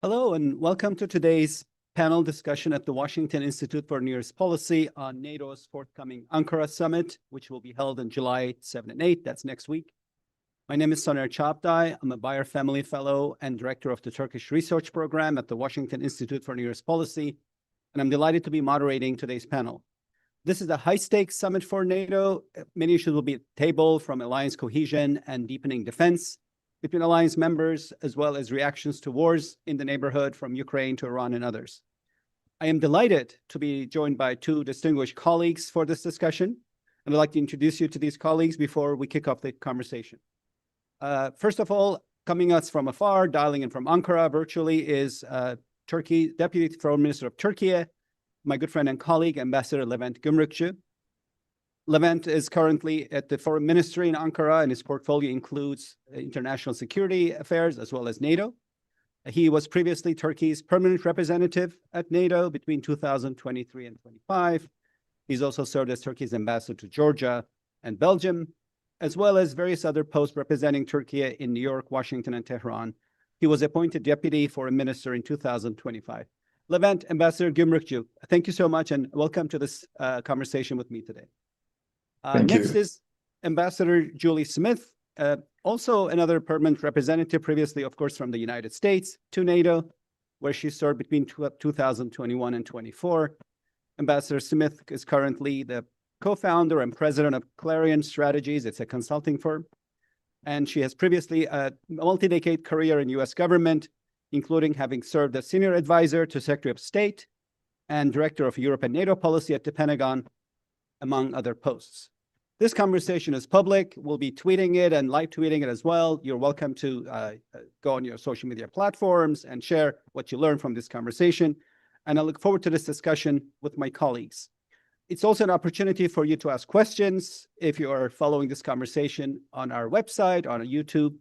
Hello, and welcome to today's panel discussion at the Washington Institute for Near East Policy on NATO's forthcoming Ankara summit, which will be held on July 7 and 8. That's next week. My name is Soner Çağatay. I'm a Bayer Family Fellow and Director of the Turkish Research Program at the Washington Institute for Near East Policy, and I'm delighted to be moderating today's panel. This is a high-stakes summit for NATO. Many issues will be tabled, from alliance cohesion and deepening defense between alliance members, as well as reactions to wars in the neighborhood from Ukraine to Iran and others. I am delighted to be joined by two distinguished colleagues for this discussion, and I'd like to introduce you to these colleagues before we kick off the conversation. First of all, coming us from afar, dialing in from Ankara virtually, is Turkey Deputy Foreign Minister of Turkey, my good friend and colleague, Ambassador Levent Gümrükçü. Levent is currently at the Foreign Ministry in Ankara, and his portfolio includes international security affairs as well as NATO. He was previously Turkey's permanent representative at NATO between 2023 and 25. He's also served as Turkey's ambassador to Georgia and Belgium, as well as various other posts representing Turkey in New York, Washington, and Tehran. He was appointed Deputy Foreign Minister in 2025. Levent, Ambassador Gümrükçü, thank you so much, and welcome to this conversation with me today. Next is Ambassador Julie Smith, also another permanent representative, previously, of course, from the United States to NATO, where she served between 2021 and 24. Ambassador Smith is currently the co-founder and president of Clarion Strategies. It's a consulting firm. And she has previously a multi-decade career in U.S. government, including having served as senior advisor to Secretary of State and Director of Europe and NATO Policy at the Pentagon, among other posts. This conversation is public. We'll be tweeting it and live tweeting it as well. You're welcome to go on your social media platforms and share what you learn from this conversation. And I look forward to this discussion with my colleagues. It's also an opportunity for you to ask questions. If you are following this conversation on our website, on YouTube,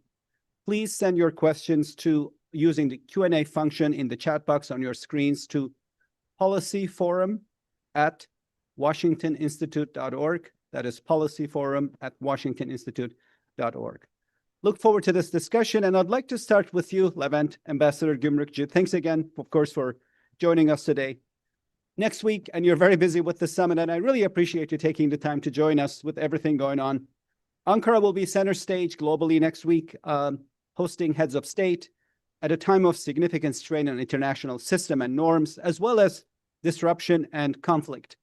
please send your questions to using the Q&A function in the chat box on your screens to policyforum@washingtoninstitute.org. That is policyforum@washingtoninstitute.org. Look forward to this discussion, and I'd like to start with you, Levent, Ambassador Gümrükçü. Thanks again, of course, for joining us today. Next week, and you're very busy with the summit, and I really appreciate you taking the time to join us with everything going on. Ankara will be center stage globally next week, hosting heads of state at a time of significant strain on international system and norms, as well as disruption and conflict.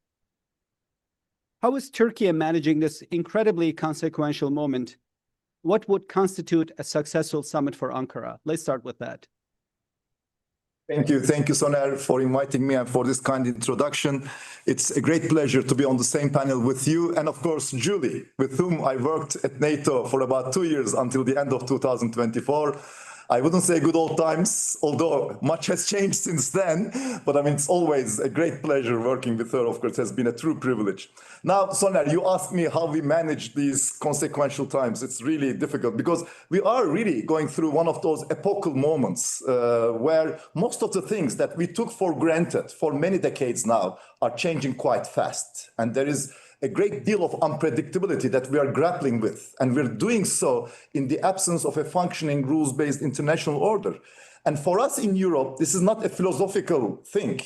How is Turkey managing this incredibly consequential moment? What would constitute a successful summit for Ankara? Let's start with that. Thank you, Soner, for inviting me and for this kind introduction. It's a great pleasure to be on the same panel with you and, of course, Julie, with whom I worked at NATO for about 2 years until the end of 2024. I wouldn't say good old times, although much has changed since then, but I mean, it's always a great pleasure working with her. Of course, it has been a true privilege. Now, Soner, you asked me how we manage these consequential times. It's really difficult because we are really going through one of those epochal moments where most of the things that we took for granted for many decades now are changing quite fast. And there is a great deal of unpredictability that we are grappling with. And we're doing so in the absence of a functioning rules-based international order. And for us in Europe, this is not a philosophical thing.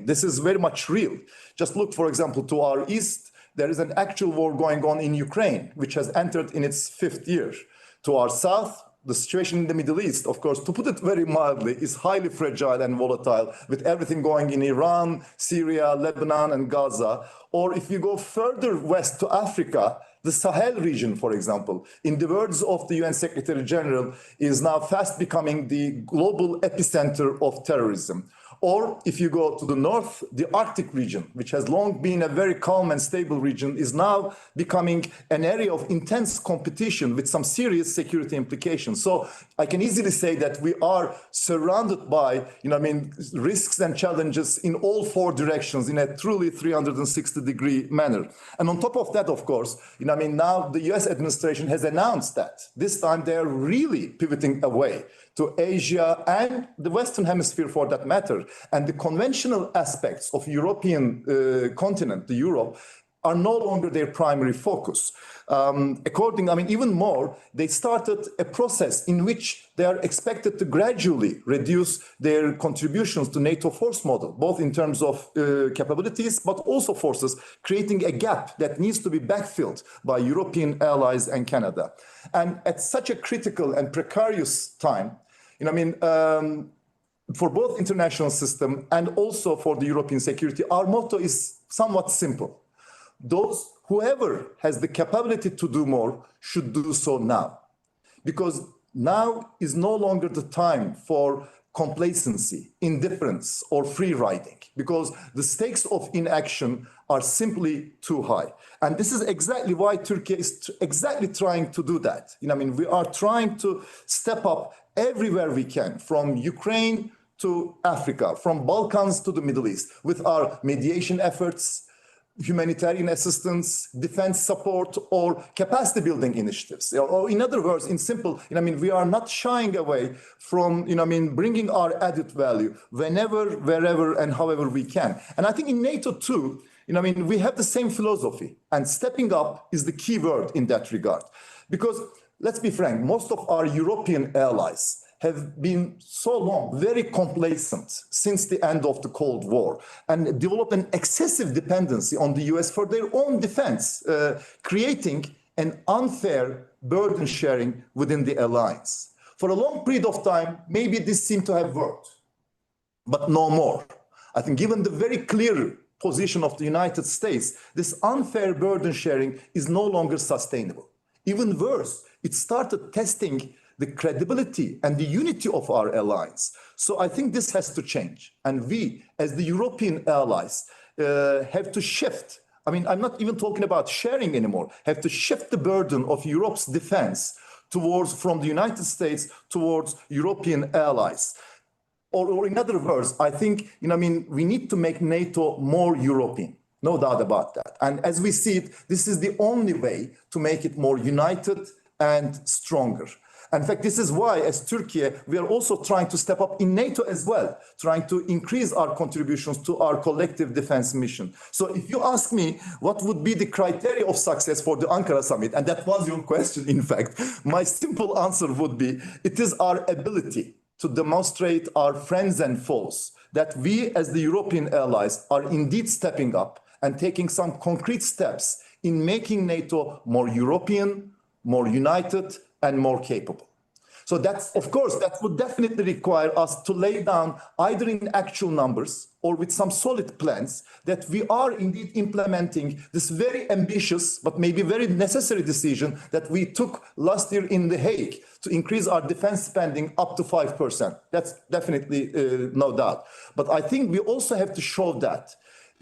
This is very much real. Just look, for example, to our east. There is an actual war going on in Ukraine, which has entered in its 5th year. To our south, the situation in the Middle East, of course, to put it very mildly, is highly fragile and volatile, with everything going in Iran, Syria, Lebanon, and Gaza. Or if you go further west to Africa, the Sahel region, for example, in the words of the UN Secretary General, is now fast becoming the global epicenter of terrorism. Or if you go to the north, the Arctic region, which has long been a very calm and stable region, is now becoming an area of intense competition with some serious security implications. So I can easily say that we are surrounded by, risks and challenges in all 4 directions in a truly 360-degree manner. And on top of that, of course, now the US administration has announced that this time they are really pivoting away to Asia and the Western Hemisphere for that matter. And the conventional aspects of European continent, the Europe, are no longer their primary focus. Even more, they started a process in which they are expected to gradually reduce their contributions to NATO force model, both in terms of capabilities, but also forces, creating a gap that needs to be backfilled by European allies and Canada. And at such a critical and precarious time, for both international system and also for the European security, our motto is somewhat simple. Whoever has the capability to do more should do so now. Because now is no longer the time for complacency, indifference, or free riding, because the stakes of inaction are simply too high. And this is exactly why Turkey is exactly trying to do that. We are trying to step up everywhere we can, from Ukraine to Africa, from Balkans to the Middle East, with our mediation efforts, humanitarian assistance, defense support, or capacity building initiatives. Or in other words, in simple, we are not shying away from, bringing our added value whenever, wherever, and however we can. And I think in NATO too, we have the same philosophy, and stepping up is the key word in that regard. Because let's be frank, most of our European allies have been so long very complacent since the end of the Cold War and developed an excessive dependency on the US for their own defense, creating an unfair burden sharing within the alliance. For a long period of time, maybe this seemed to have worked, but no more. I think given the very clear position of the United States, this unfair burden sharing is no longer sustainable. Even worse, it started testing the credibility and the unity of our alliance. So I think this has to change. And we, as the European allies, have to shift. I'm not even talking about sharing anymore, have to shift the burden of Europe's defense from the United States towards European allies. Or in other words, I think, we need to make NATO more European. No doubt about that. And as we see it, this is the only way to make it more united and stronger. In fact, this is why, as Turkey, we are also trying to step up in NATO as well, trying to increase our contributions to our collective defense mission. So if you ask me what would be the criteria of success for the Ankara summit, and that was your question, in fact, my simple answer would be, it is our ability to demonstrate our friends and foes that we, as the European allies, are indeed stepping up and taking some concrete steps in making NATO more European, more united, and more capable. So of course, that would definitely require us to lay down either in actual numbers or with some solid plans that we are indeed implementing this very ambitious, but maybe very necessary decision that we took last year in The Hague to increase our defense spending up to 5%. That's definitely no doubt. But I think we also have to show that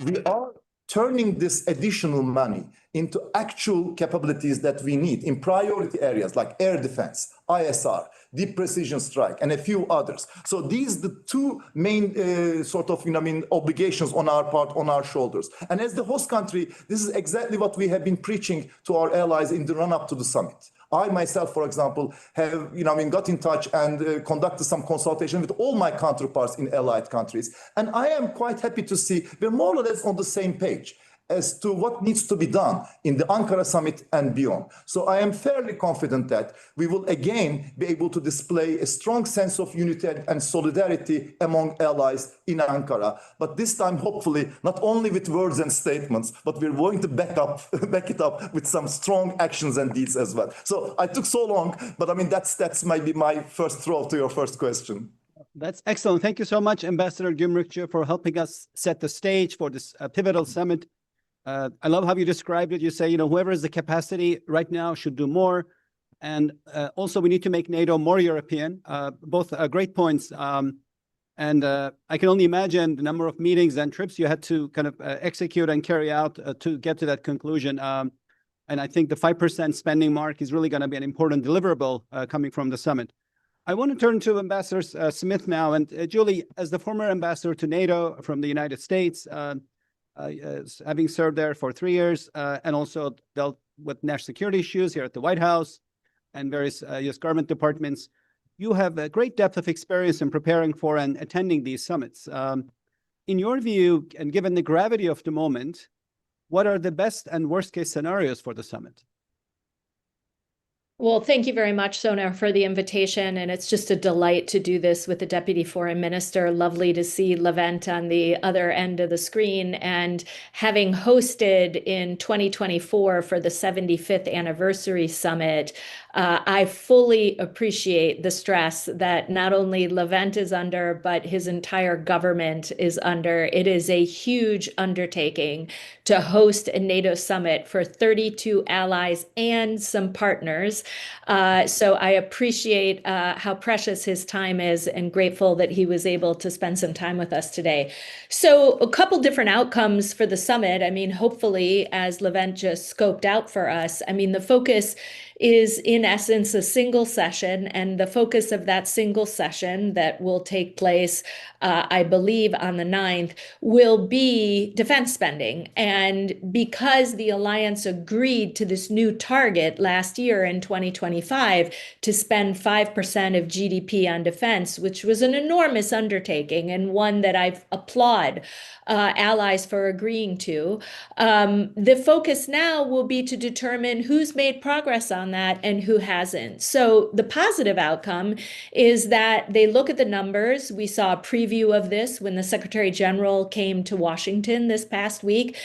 we are turning this additional money into actual capabilities that we need in priority areas like air defense, ISR, deep precision strike, and a few others. So these are the two main obligations on our part, on our shoulders. And as the host country, this is exactly what we have been preaching to our allies in the run-up to the summit. I myself, for example, have got in touch and conducted some consultation with all my counterparts in allied countries. And I am quite happy to see we're more or less on the same page as to what needs to be done in the Ankara summit and beyond. So I am fairly confident that we will again be able to display a strong sense of unity and solidarity among allies in Ankara. But this time, hopefully, not only with words and statements, but we're going to back it up with some strong actions and deeds as well. So I took so long, but that's maybe my first throw to your first question. That's excellent. Thank you so much, Ambassador Gümrükçü, for helping us set the stage for this pivotal summit. I love how you described it. You say, whoever has the capacity right now should do more. And also, we need to make NATO more European. Both great points. And I can only imagine the number of meetings and trips you had to kind of execute and carry out to get to that conclusion. And I think the 5% spending mark is really going to be an important deliverable coming from the summit. I want to turn to Ambassador Smith now. And Julie, as the former ambassador to NATO from the United States, having served there for 3 years and also dealt with national security issues here at the White House and various U.S. government departments, you have a great depth of experience in preparing for and attending these summits. In your view, and given the gravity of the moment, what are the best and worst case scenarios for the summit? Well, thank you very much, Sonar, for the invitation. And it's just a delight to do this with the Deputy Foreign Minister. Lovely to see Levent on the other end of the screen. And having hosted in 2024 for the 75th anniversary summit, I fully appreciate the stress that not only Levent is under, but his entire government is under. It is a huge undertaking to host a NATO summit for 32 allies and some partners. So I appreciate how precious his time is and grateful that he was able to spend some time with us today. So a couple different outcomes for the summit. I mean, hopefully, as Levent just scoped out for us, I mean, the focus is in essence a single session, and the focus of that single session that will take place, I believe, on the 9th, will be defense spending. And because the alliance agreed to this new target last year in 2025 to spend 5% of GDP on defense, which was an enormous undertaking and one that I applaud allies for agreeing to. The focus now will be to determine who's made progress on that and who hasn't. So the positive outcome is that they look at the numbers. We saw a preview of this when the Secretary General came to Washington this past week.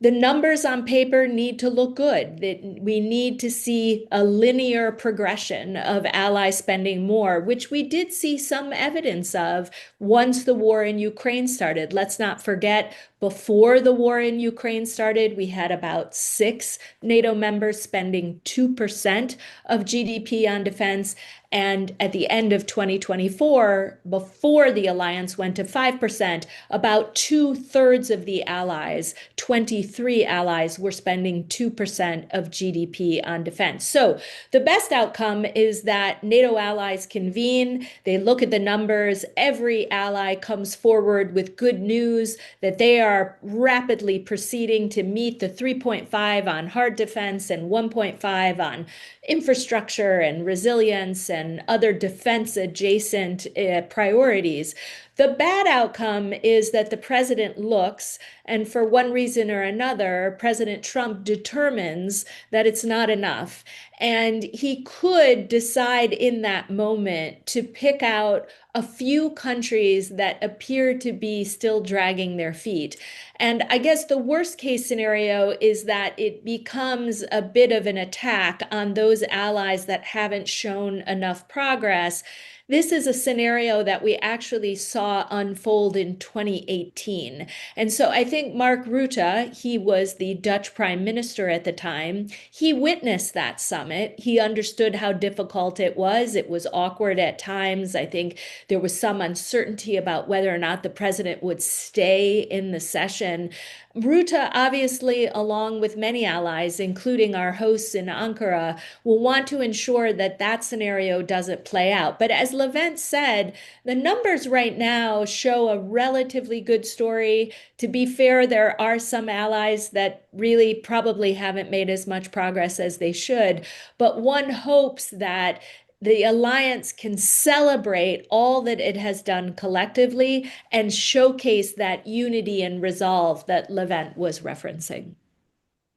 The numbers on paper need to look good. We need to see a linear progression of allies spending more, which we did see some evidence of once the war in Ukraine started. Let's not forget, before the war in Ukraine started, we had about 6 NATO members spending 2% of GDP on defense. And at the end of 2024, before the alliance went to 5%, about 2/3 of the allies, 23 allies, were spending 2% of GDP on defense. So the best outcome is that NATO allies convene, they look at the numbers, every ally comes forward with good news that they are rapidly proceeding to meet the 3.5 on hard defense and 1.5 on infrastructure and resilience and other defense adjacent priorities. The bad outcome is that the president looks, and for one reason or another, President Trump determines that it's not enough. And he could decide in that moment to pick out a few countries that appear to be still dragging their feet. And I guess the worst case scenario is that it becomes a bit of an attack on those allies that haven't shown enough progress. This is a scenario that we actually saw unfold in 2018. And so I think Mark Rutte, he was the Dutch prime minister at the time, he witnessed that summit. He understood how difficult it was. It was awkward at times. I think there was some uncertainty about whether or not the president would stay in the session. Rutte, obviously, along with many allies, including our hosts in Ankara, will want to ensure that that scenario doesn't play out. But as Levent said, the numbers right now show a relatively good story. To be fair, there are some allies that really probably haven't made as much progress as they should. But one hopes that the alliance can celebrate all that it has done collectively and showcase that unity and resolve that Levent was referencing.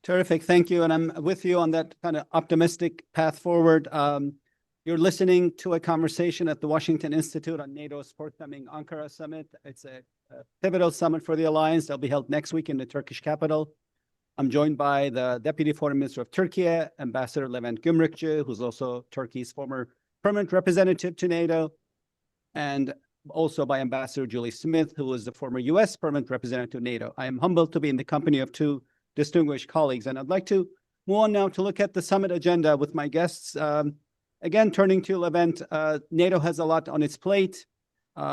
Terrific. Thank you. And I'm with you on that kind of optimistic path forward. You're listening to a conversation at the Washington Institute on NATO's forthcoming Ankara summit. It's a pivotal summit for the alliance. That'll be held next week in the Turkish capital. I'm joined by the Deputy Foreign Minister of Turkey, Ambassador Levent Gümrükçü, who's also Turkey's former permanent representative to NATO, and also by Ambassador Julie Smith, who was the former U.S. permanent representative to NATO. I am humbled to be in the company of two distinguished colleagues, and I'd like to move on now to look at the summit agenda with my guests. Again, turning to Levent, NATO has a lot on its plate,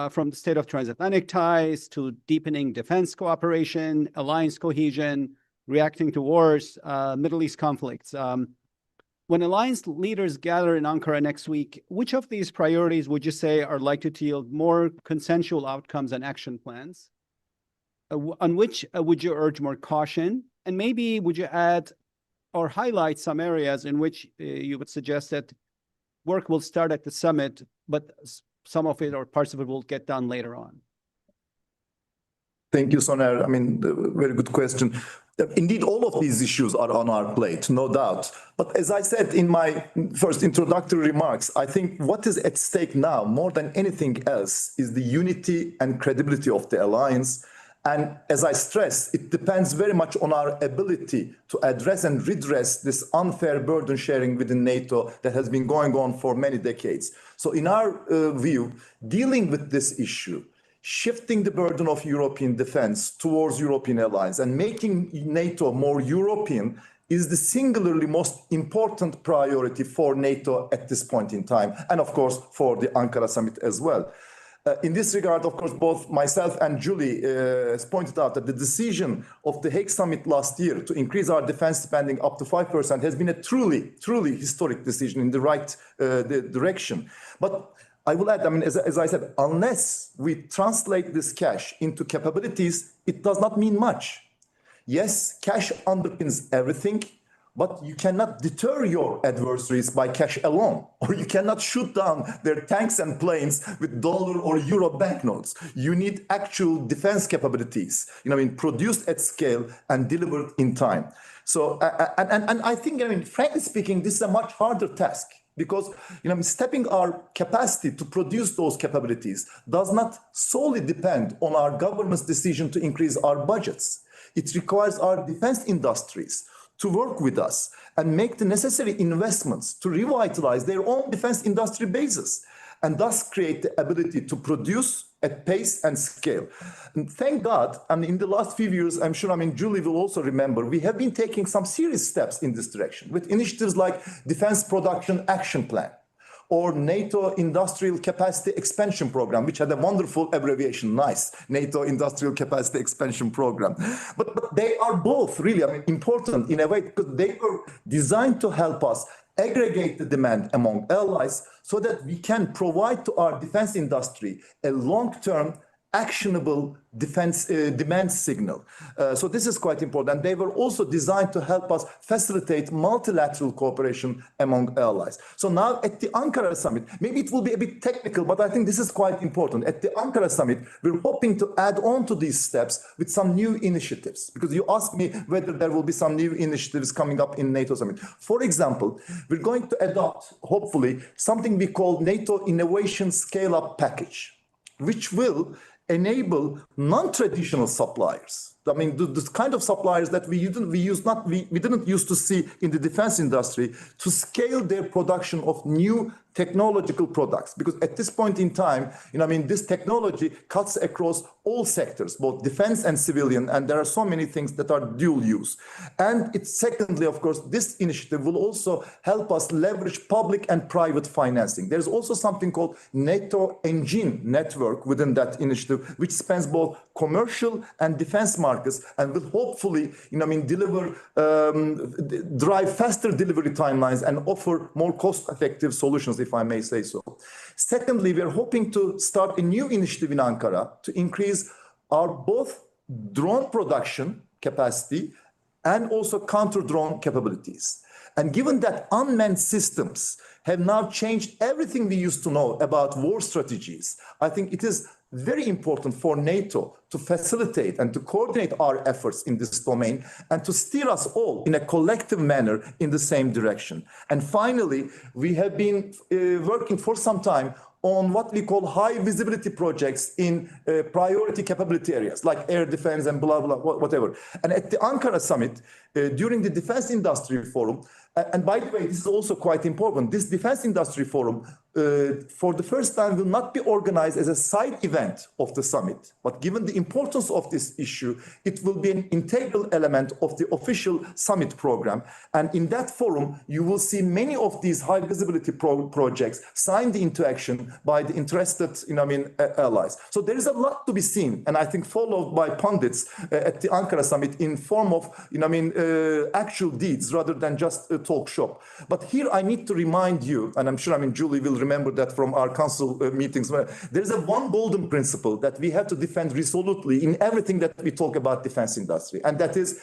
from the state of transatlantic ties to deepening defense cooperation, alliance cohesion, reacting to wars, Middle East conflicts. When alliance leaders gather in Ankara next week, which of these priorities would you say are likely to yield more consensual outcomes and action plans? On which would you urge more caution? And maybe would you add or highlight some areas in which you would suggest that work will start at the summit, but some of it or parts of it will get done later on? Thank you, Soner. I mean, very good question. Indeed, all of these issues are on our plate, no doubt. But as I said in my first introductory remarks, I think what is at stake now, more than anything else, is the unity and credibility of the alliance. And as I stressed, it depends very much on our ability to address and redress this unfair burden sharing within NATO that has been going on for many decades. So in our view, dealing with this issue, shifting the burden of European defense towards European allies and making NATO more European is the singularly most important priority for NATO at this point in time, and of course for the Ankara summit as well. In this regard, of course, both myself and Julie has pointed out that the decision of the Hague summit last year to increase our defense spending up to 5% has been a truly historic decision in the right direction. But I will add, I mean, as I said, unless we translate this cash into capabilities, it does not mean much. Yes, cash underpins everything, but you cannot deter your adversaries by cash alone, or you cannot shoot down their tanks and planes with dollar or euro banknotes. You need actual defense capabilities, produced at scale and delivered in time. So, and I think, frankly speaking, this is a much harder task. Because stepping our capacity to produce those capabilities does not solely depend on our government's decision to increase our budgets. It requires our defense industries to work with us and make the necessary investments to revitalize their own defense industry bases, and thus create the ability to produce at pace and scale. And thank God, in the last few years, I'm sure, Julie will also remember, we have been taking some serious steps in this direction with initiatives like Defense Production Action Plan or NATO Industrial Capacity Expansion Program, which had a wonderful abbreviation, NICE, NATO Industrial Capacity Expansion Program. But they are both really important in a way because they were designed to help us aggregate the demand among allies so that we can provide to our defense industry a long-term actionable defense demand signal. So this is quite important. And they were also designed to help us facilitate multilateral cooperation among allies. So now at the Ankara summit, maybe it will be a bit technical, but I think this is quite important. At the Ankara summit, we're hoping to add on to these steps with some new initiatives, because you asked me whether there will be some new initiatives coming up in NATO summit. For example, we're going to adopt, hopefully, something we call NATO Innovation Scale-Up Package, which will enable non-traditional suppliers. The kind of suppliers that we didn't used to see in the defense industry to scale their production of new technological products. Because at this point in time, this technology cuts across all sectors, both defense and civilian, and there are so many things that are dual use. And it's secondly, of course, this initiative will also help us leverage public and private financing. There's also something called NATO Engine Network within that initiative, which spans both commercial and defense markets and will hopefully, drive faster delivery timelines and offer more cost-effective solutions, if I may say so. Secondly, we are hoping to start a new initiative in Ankara to increase our both drone production capacity and also counter-drone capabilities. And given that unmanned systems have now changed everything we used to know about war strategies, I think it is very important for NATO to facilitate and to coordinate our efforts in this domain and to steer us all in a collective manner in the same direction. And finally, we have been working for some time on what we call high visibility projects in priority capability areas like air defense and blah, blah, whatever. And at the Ankara summit, during the Defense Industry Forum, and by the way, this is also quite important, this Defense Industry Forum, for the first time, will not be organized as a side event of the summit. But given the importance of this issue, it will be an integral element of the official summit program. And in that forum, you will see many of these high visibility projects signed into action by the interested allies. So there is a lot to be seen, and I think followed by pundits at the Ankara summit in form of actual deeds rather than just a talk shop. But here I need to remind you, and I'm sure Julie will remember that from our council meetings, where there is one golden principle that we have to defend resolutely in everything that we talk about defense industry, and that is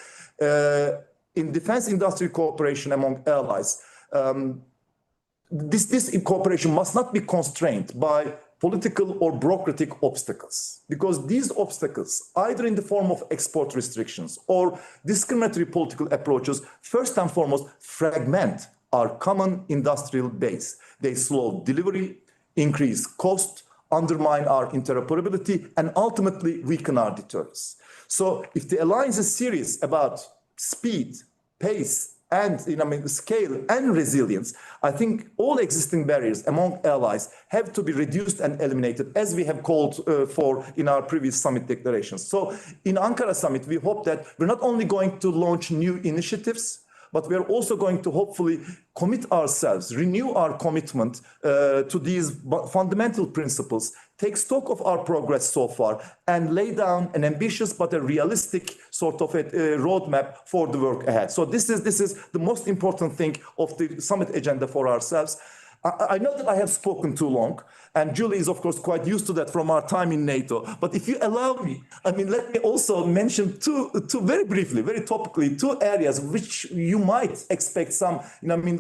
in defense industry cooperation among allies. This cooperation must not be constrained by political or bureaucratic obstacles. Because these obstacles, either in the form of export restrictions or discriminatory political approaches, first and foremost, fragment our common industrial base. They slow delivery, increase cost, undermine our interoperability, and ultimately weaken our deterrence. So if the alliance is serious about speed, pace, and scale and resilience, I think all existing barriers among allies have to be reduced and eliminated, as we have called for in our previous summit declarations. So in Ankara summit, we hope that we're not only going to launch new initiatives, but we are also going to hopefully commit ourselves, renew our commitment to these fundamental principles, take stock of our progress so far, and lay down an ambitious but a realistic sort of a roadmap for the work ahead. So this is the most important thing of the summit agenda for ourselves. I know that I have spoken too long, and Julie is, of course, quite used to that from our time in NATO. But if you allow me, let me also mention two very briefly, very topically, two areas which you might expect some,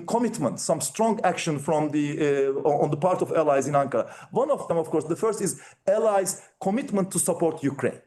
commitment, some strong action from on the part of allies in Ankara. One of them, of course, the first is allies' commitment to support Ukraine,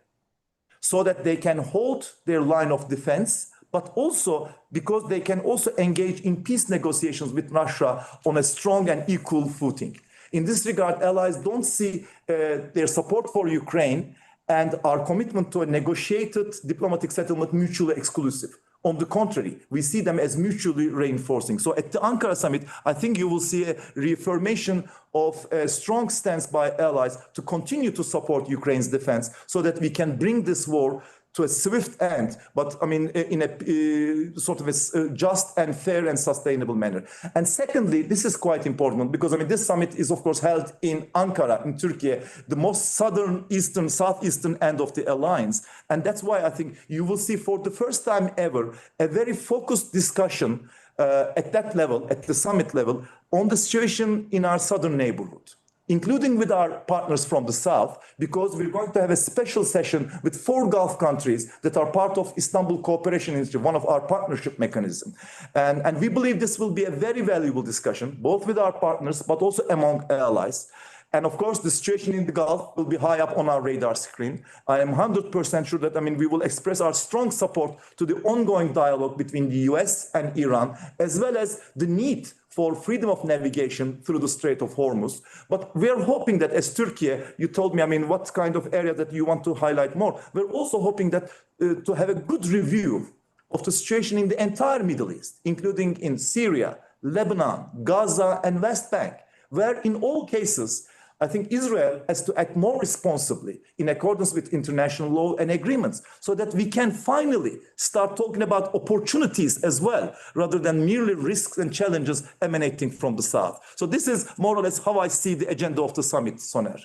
so that they can hold their line of defense, but also because they can also engage in peace negotiations with Russia on a strong and equal footing. In this regard, allies don't see their support for Ukraine and our commitment to a negotiated diplomatic settlement mutually exclusive. On the contrary, we see them as mutually reinforcing. So at the Ankara summit, I think you will see a reaffirmation of a strong stance by allies to continue to support Ukraine's defense so that we can bring this war to a swift end, but in a sort of a just and fair and sustainable manner. And secondly, this is quite important because this summit is of course held in Ankara, in Turkey, the most southeastern end of the alliance. And that's why I think you will see for the first time ever a very focused discussion at that level, at the summit level, on the situation in our southern neighborhood, including with our partners from the south, because we're going to have a special session with 4 Gulf countries that are part of Istanbul Cooperation Initiative, one of our partnership mechanisms. And we believe this will be a very valuable discussion, both with our partners, but also among allies. And of course, the situation in the Gulf will be high up on our radar screen. I am 100% sure that we will express our strong support to the ongoing dialogue between the US and Iran, as well as the need for freedom of navigation through the Strait of Hormuz. But we are hoping that as Turkey, you told me, what kind of area that you want to highlight more. We're also hoping that to have a good review of the situation in the entire Middle East, including in Syria, Lebanon, Gaza, and West Bank, where in all cases, I think Israel has to act more responsibly in accordance with international law and agreements so that we can finally start talking about opportunities as well, rather than merely risks and challenges emanating from the South. So this is more or less how I see the agenda of the summit, Soner.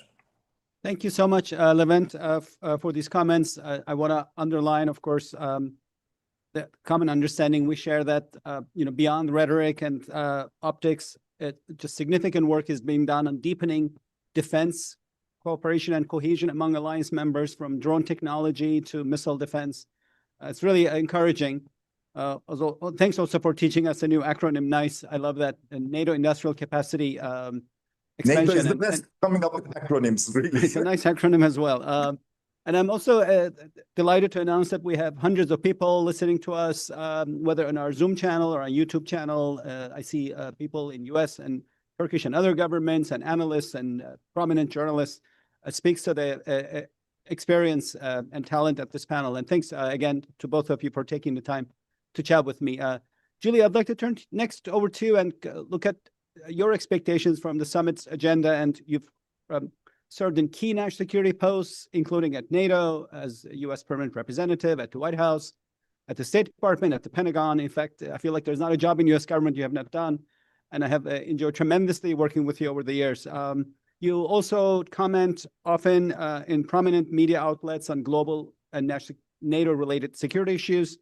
Thank you so much, Levent, for these comments. I want to underline, of course, the common understanding we share that, beyond rhetoric and optics, just significant work is being done on deepening defense cooperation and cohesion among alliance members, from drone technology to missile defense. It's really encouraging. Thanks also for teaching us a new acronym, NICE. I love that. And NATO Industrial Capacity Expansion. NATO is the best coming up with acronyms, really. It's a nice acronym as well. And I'm also delighted to announce that we have hundreds of people listening to us, whether on our Zoom channel or our YouTube channel. I see people in US and Turkish and other governments and analysts and prominent journalists. Speaks to the experience and talent at this panel. And thanks again to both of you for taking the time to chat with me. Julie, I'd like to turn next over to you and look at your expectations from the summit's agenda. And you've served in key national security posts, including at NATO as U.S. permanent representative, at the White House, at the State Department, at the Pentagon. In fact, I feel like there's not a job in U.S. government you have not done. And I have enjoyed tremendously working with you over the years. You also comment often in prominent media outlets on global and national NATO-related security issues.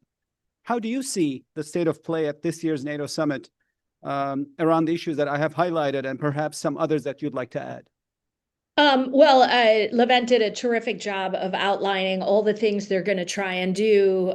How do you see the state of play at this year's NATO summit around the issues that I have highlighted, and perhaps some others that you'd like to add? Levent did a terrific job of outlining all the things they're going to try and do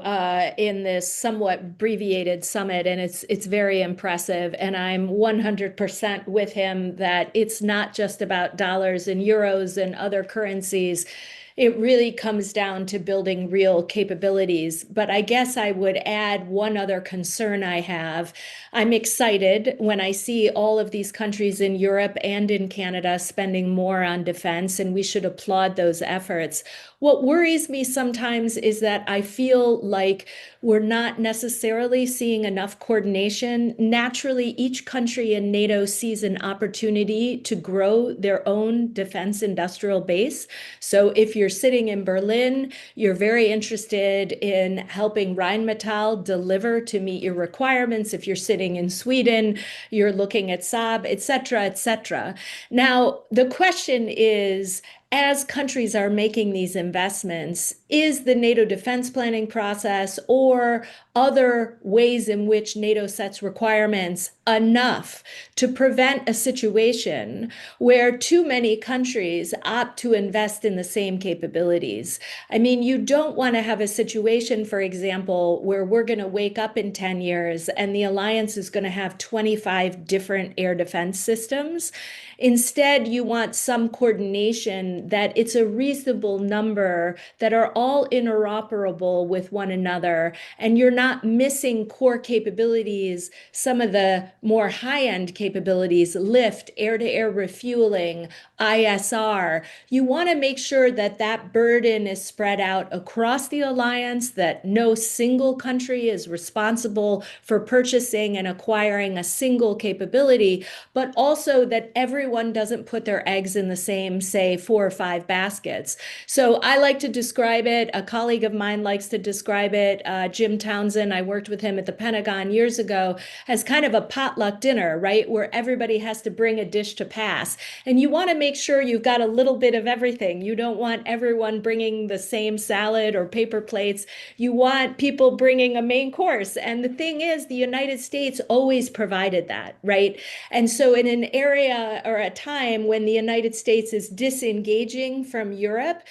in this somewhat abbreviated summit, and it's very impressive. And I'm 100% with him that it's not just about dollars and euros and other currencies. It really comes down to building real capabilities. But I guess I would add one other concern I have. I'm excited when I see all of these countries in Europe and in Canada spending more on defense, and we should applaud those efforts. What worries me sometimes is that I feel like we're not necessarily seeing enough coordination. Naturally, each country in NATO sees an opportunity to grow their own defense industrial base. So if you're sitting in Berlin, you're very interested in helping Rheinmetall deliver to meet your requirements. If you're sitting in Sweden, you're looking at Saab, et cetera, et cetera. Now, the question is, as countries are making these investments, is the NATO defense planning process or other ways in which NATO sets requirements enough to prevent a situation where too many countries opt to invest in the same capabilities? I mean, you don't want to have a situation, for example, where we're going to wake up in 10 years and the alliance is going to have 25 different air defense systems. Instead, you want some coordination that it's a reasonable number that are all interoperable with one another, and you're not missing core capabilities, some of the more high-end capabilities, lift, air-to-air refueling, ISR. You want to make sure that that burden is spread out across the alliance, that no single country is responsible for purchasing and acquiring a single capability, but also that everyone doesn't put their eggs in the same, say, 4 or 5 baskets. So I like to describe it, a colleague of mine likes to describe it, Jim Townsend, I worked with him at the Pentagon years ago, as kind of a potluck dinner, right? Where everybody has to bring a dish to pass. And you want to make sure you've got a little bit of everything. You don't want everyone bringing the same salad or paper plates. You want people bringing a main course. And the thing is, the United States always provided that, right? And so in an area or a time when the United States is disengaging from Europe,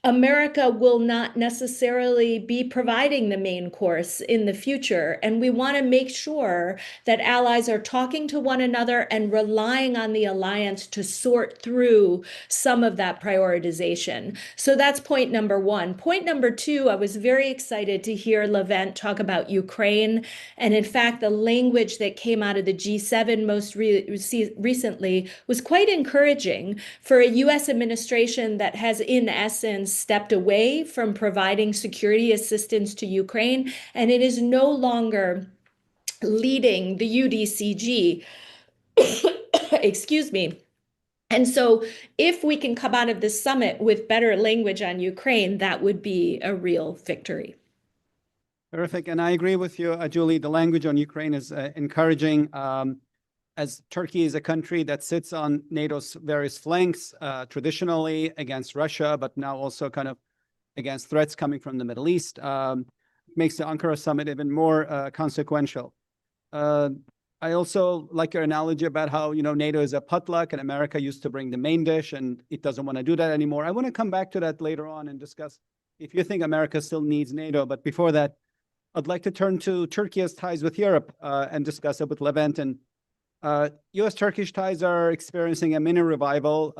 America will not necessarily be providing the main course in the future. And we want to make sure that allies are talking to one another and relying on the alliance to sort through some of that prioritization. So that's point number one. Point number two, I was very excited to hear Levent talk about Ukraine. And in fact, the language that came out of the G7 most recently was quite encouraging for a U.S. administration that has, in essence, stepped away from providing security assistance to Ukraine, and it is no longer leading the UDCG. Excuse me. And so if we can come out of this summit with better language on Ukraine, that would be a real victory. Terrific. And I agree with you, Julie. The language on Ukraine is encouraging. As Turkey is a country that sits on NATO's various flanks, traditionally against Russia, but now also kind of against threats coming from the Middle East, makes the Ankara summit even more consequential. I also like your analogy about how, NATO is a potluck and America used to bring the main dish and it doesn't want to do that anymore. I want to come back to that later on and discuss if you think America still needs NATO. But before that, I'd like to turn to Turkey's ties with Europe and discuss it with Levent. And U.S. Turkish ties are experiencing a mini revival,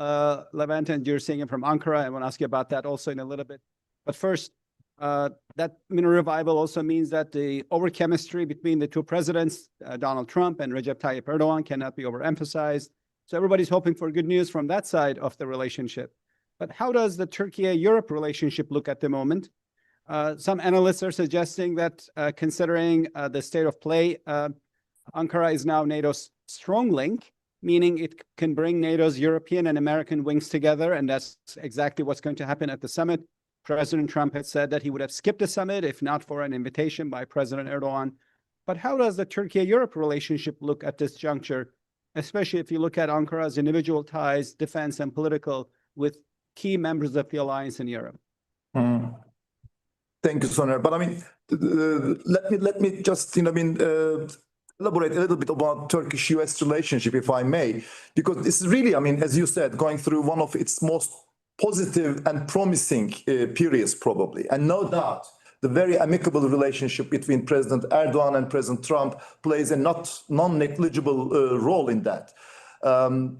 Levent, and you're seeing it from Ankara. I want to ask you about that also in a little bit. But first, that mini revival also means that the over-chemistry between the two presidents, Donald Trump and Recep Tayyip Erdogan, cannot be overemphasized. So everybody's hoping for good news from that side of the relationship. But how does the Turkey-Europe relationship look at the moment? Some analysts are suggesting that considering the state of play, Ankara is now NATO's strong link, meaning it can bring NATO's European and American wings together, and that's exactly what's going to happen at the summit. President Trump had said that he would have skipped the summit if not for an invitation by President Erdogan. But how does the Turkey-Europe relationship look at this juncture, especially if you look at Ankara's individual ties, defense and political, with key members of the alliance in Europe? Thank you, Soner. But I mean, let me just, elaborate a little bit about Turkish-US relationship, if I may, because it's really, I mean, as you said, going through one of its most positive and promising periods, probably. And no doubt, the very amicable relationship between President Erdogan and President Trump plays a non-negligible role in that.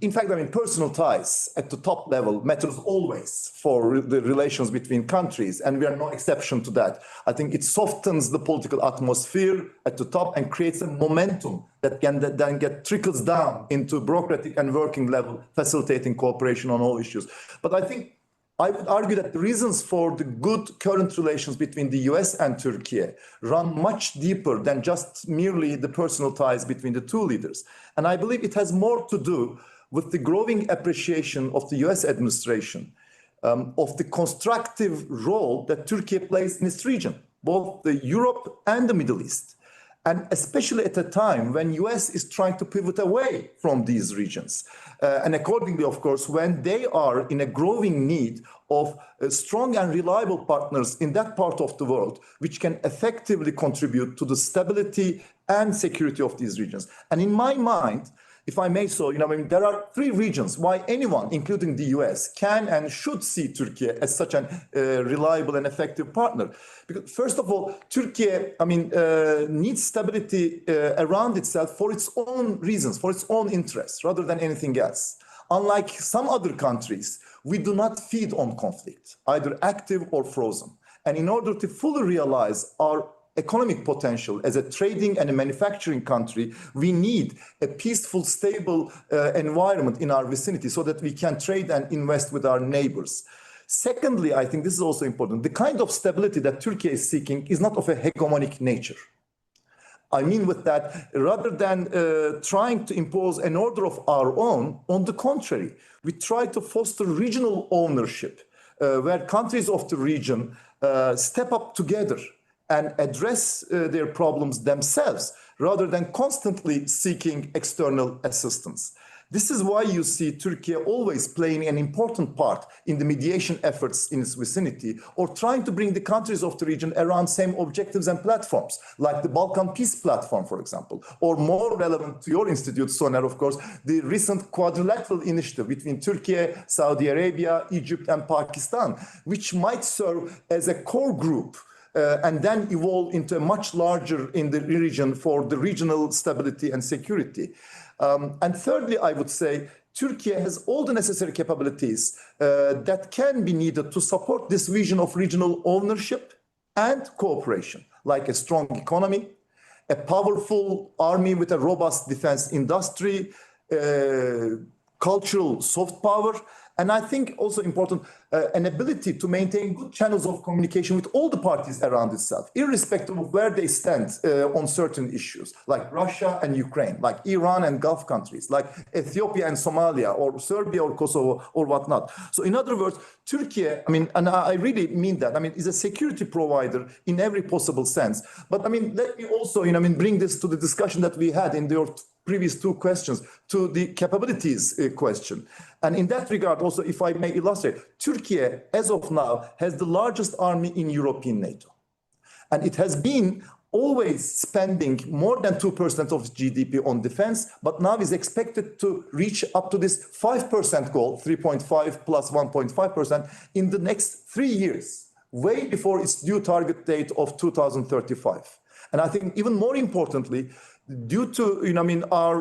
In fact, I mean, personal ties at the top level matters always for the relations between countries, and we are no exception to that. I think it softens the political atmosphere at the top and creates a momentum that can then trickles down into bureaucratic and working level, facilitating cooperation on all issues. But I think I would argue that the reasons for the good current relations between the US and Turkey run much deeper than just merely the personal ties between the two leaders. And I believe it has more to do with the growing appreciation of the US administration of the constructive role that Turkey plays in its region, both Europe and the Middle East. And especially at a time when US is trying to pivot away from these regions. And accordingly, of course, when they are in a growing need of strong and reliable partners in that part of the world, which can effectively contribute to the stability and security of these regions. And in my mind, if I may so, I mean, there are three reasons why anyone, including the US, can and should see Turkey as such a reliable and effective partner. Because first of all, Turkey, I mean, needs stability around itself for its own reasons, for its own interests, rather than anything else. Unlike some other countries, we do not feed on conflict, either active or frozen. And in order to fully realize our economic potential as a trading and a manufacturing country, we need a peaceful, stable environment in our vicinity so that we can trade and invest with our neighbors. Secondly, I think this is also important. The kind of stability that Turkey is seeking is not of a hegemonic nature. I mean with that, rather than trying to impose an order of our own, on the contrary, we try to foster regional ownership, where countries of the region step up together and address their problems themselves, rather than constantly seeking external assistance. This is why you see Turkey always playing an important part in the mediation efforts in its vicinity, or trying to bring the countries of the region around same objectives and platforms, like the Balkan Peace Platform, for example, or more relevant to your institute, Soner, of course, the recent quadrilateral initiative between Turkey, Saudi Arabia, Egypt, and Pakistan, which might serve as a core group and then evolve into a much larger in the region for the regional stability and security. And thirdly, I would say Turkey has all the necessary capabilities that can be needed to support this vision of regional ownership and cooperation, like a strong economy, a powerful army with a robust defense industry, cultural soft power, and I think also important, an ability to maintain good channels of communication with all the parties around itself, irrespective of where they stand on certain issues, like Russia and Ukraine, like Iran and Gulf countries, like Ethiopia and Somalia, or Serbia or Kosovo, or whatnot. So in other words, Turkey, I mean, and I really mean that, I mean, is a security provider in every possible sense. But I mean, let me also, bring this to the discussion that we had in your previous two questions, to the capabilities question. And in that regard, also, if I may illustrate, Turkey, as of now, has the largest army in European NATO. And it has been always spending more than 2% of GDP on defense, but now is expected to reach up to this 5% goal, 3.5 plus 1.5%, in the next 3 years, way before its due target date of 2035. And I think even more importantly, due to our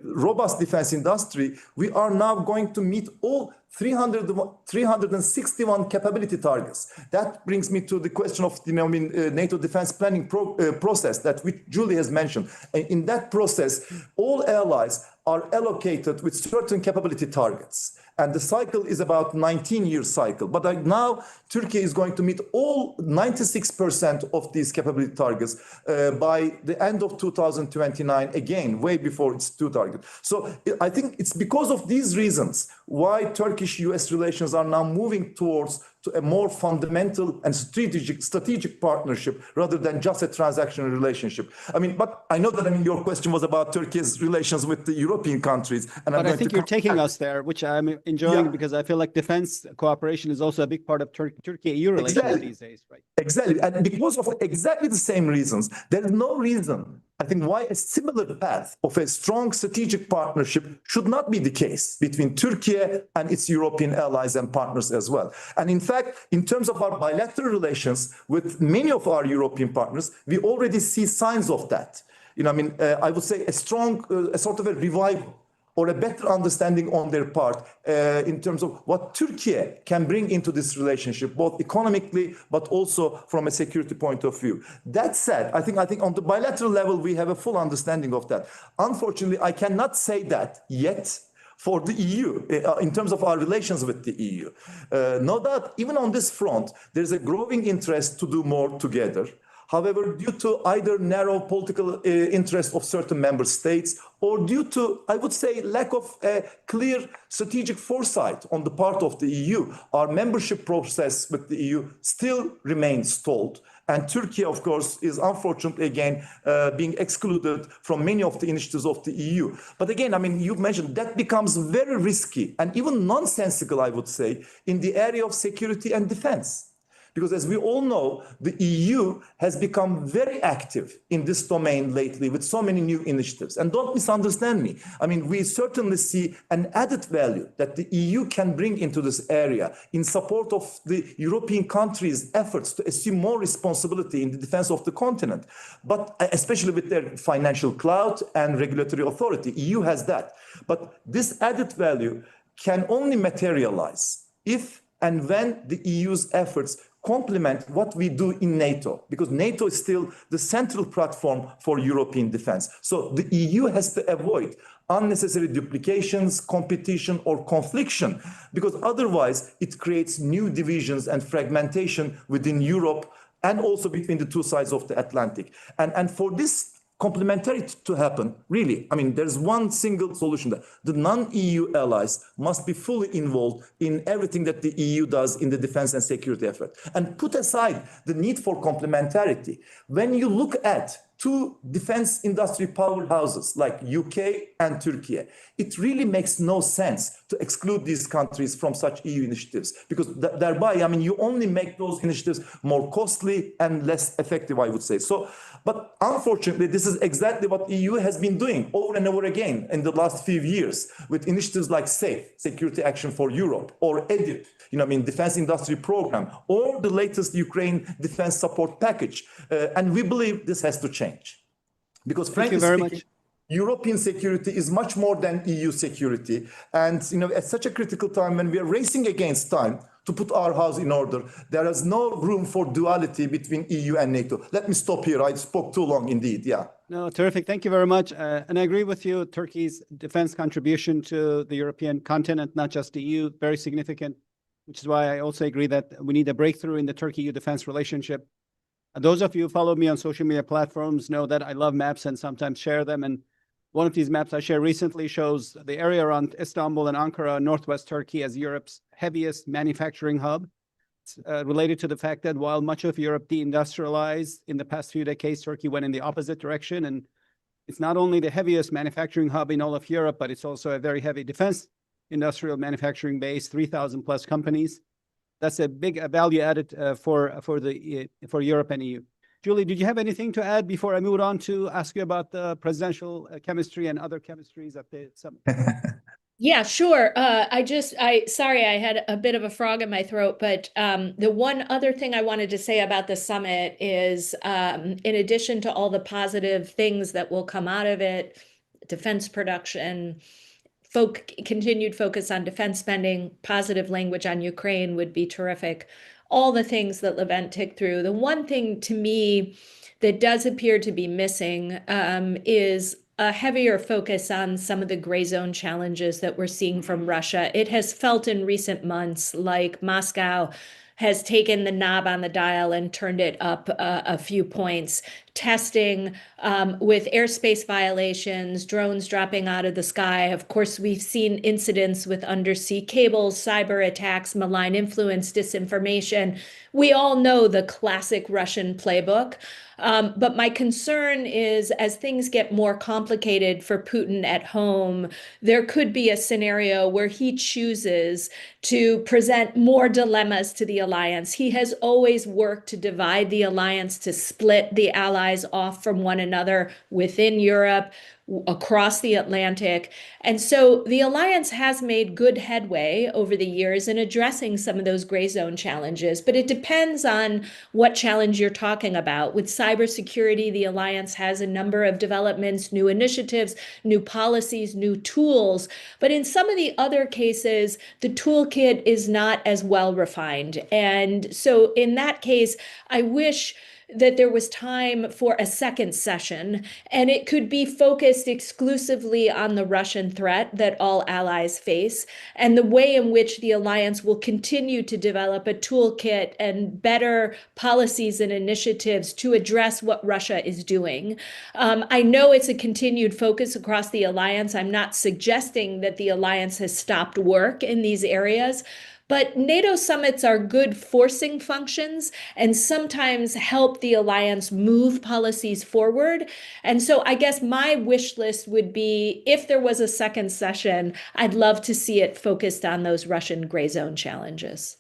robust defense industry, we are now going to meet all 361 capability targets. That brings me to the question of NATO defense planning process that Julie has mentioned. In that process, all allies are allocated with certain capability targets. And the cycle is about 19-year cycle. But now Turkey is going to meet all 96% of these capability targets by the end of 2029, again, way before its due target. So I think it's because of these reasons why Turkish-US relations are now moving towards a more fundamental and strategic partnership rather than just a transactional relationship. But I know that your question was about Turkey's relations with the European countries. And I think you're taking us there, which I'm enjoying because I feel like defense cooperation is also a big part of Turkey-EU relations these days, right? Exactly. And because of exactly the same reasons, there is no reason I think why a similar path of a strong strategic partnership should not be the case between Turkey and its European allies and partners as well. And in fact, in terms of our bilateral relations with many of our European partners, we already see signs of that. I would say a strong, a sort of a revival or a better understanding on their part in terms of what Turkey can bring into this relationship, both economically, but also from a security point of view. That said, I think on the bilateral level, we have a full understanding of that. Unfortunately, I cannot say that yet for the EU in terms of our relations with the EU. No doubt, even on this front, there's a growing interest to do more together. However, due to either narrow political interest of certain member states or due to, I would say, lack of clear strategic foresight on the part of the EU, our membership process with the EU still remains stalled. And Turkey, of course, is unfortunately, again, being excluded from many of the initiatives of the EU. But again, you mentioned that becomes very risky and even nonsensical, I would say, in the area of security and defense. Because as we all know, the EU has become very active in this domain lately with so many new initiatives. And don't misunderstand me. We certainly see an added value that the EU can bring into this area in support of the European countries' efforts to assume more responsibility in the defense of the continent. But especially with their financial clout and regulatory authority, EU has that. But this added value can only materialize if and when the EU's efforts complement what we do in NATO, because NATO is still the central platform for European defense. So the EU has to avoid unnecessary duplications, competition, or confliction, because otherwise it creates new divisions and fragmentation within Europe and also between the two sides of the Atlantic. And for this complementarity to happen, really, there's one single solution: that the non-EU allies must be fully involved in everything that the EU does in the defense and security effort. And put aside the need for complementarity, when you look at two defense industry powerhouses like UK and Turkey, it really makes no sense to exclude these countries from such EU initiatives, because thereby, you only make those initiatives more costly and less effective, I would say. But unfortunately, this is exactly what EU has been doing over and over again in the last few years with initiatives like SAFE, Security Action for Europe, or EDIP, Defense Industry Program, or the latest Ukraine Defense Support Package. And we believe this has to change. Because frankly speaking, European security is much more than EU security. And at such a critical time when we are racing against time to put our house in order, there is no room for duality between EU and NATO. Let me stop here. I spoke too long indeed. Yeah. No, terrific. Thank you very much. And I agree with you. Turkey's defense contribution to the European continent, not just the EU, very significant, which is why I also agree that we need a breakthrough in the Turkey-EU defense relationship. Those of you who follow me on social media platforms know that I love maps and sometimes share them. And one of these maps I shared recently shows the area around Istanbul and Ankara, northwest Turkey, as Europe's heaviest manufacturing hub. It's related to the fact that while much of Europe deindustrialized in the past few decades, Turkey went in the opposite direction. And it's not only the heaviest manufacturing hub in all of Europe, but it's also a very heavy defense industrial manufacturing base, 3,000 plus companies. That's a big value added for Europe and EU. Julie, did you have anything to add before I move on to ask you about the presidential chemistry and other chemistries at the summit? Yeah, sure. Sorry, I had a bit of a frog in my throat, but the one other thing I wanted to say about the summit is, in addition to all the positive things that will come out of it, defense production, continued focus on defense spending, positive language on Ukraine would be terrific. All the things that Levent ticked through. The one thing to me that does appear to be missing is a heavier focus on some of the gray zone challenges that we're seeing from Russia. It has felt in recent months like Moscow has taken the knob on the dial and turned it up a few points. Testing with airspace violations, drones dropping out of the sky. Of course, we've seen incidents with undersea cables, cyber attacks, malign influence, disinformation. We all know the classic Russian playbook. But my concern is, as things get more complicated for Putin at home, there could be a scenario where he chooses to present more dilemmas to the alliance. He has always worked to divide the alliance, to split the allies allies off from one another within Europe, across the Atlantic. And so the alliance has made good headway over the years in addressing some of those gray zone challenges, but it depends on what challenge you're talking about. With cybersecurity, the alliance has a number of developments, new initiatives, new policies, new tools. But in some of the other cases, the toolkit is not as well refined. And so in that case, I wish that there was time for a second session, and it could be focused exclusively on the Russian threat that all allies face, and the way in which the alliance will continue to develop a toolkit and better policies and initiatives to address what Russia is doing. I know it's a continued focus across the alliance. I'm not suggesting that the alliance has stopped work in these areas, but NATO summits are good forcing functions and sometimes help the alliance move policies forward. And so I guess my wish list would be, if there was a second session, I'd love to see it focused on those Russian gray zone challenges.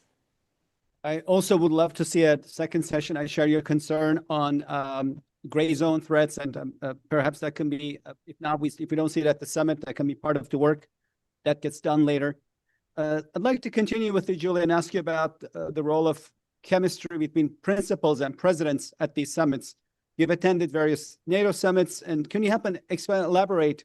I also would love to see a second session. I share your concern on gray zone threats, and perhaps that can be, if we don't see it at the summit, that can be part of the work that gets done later. I'd like to continue with you, Julie, and ask you about the role of chemistry between principals and presidents at these summits. You've attended various NATO summits, and can you help and elaborate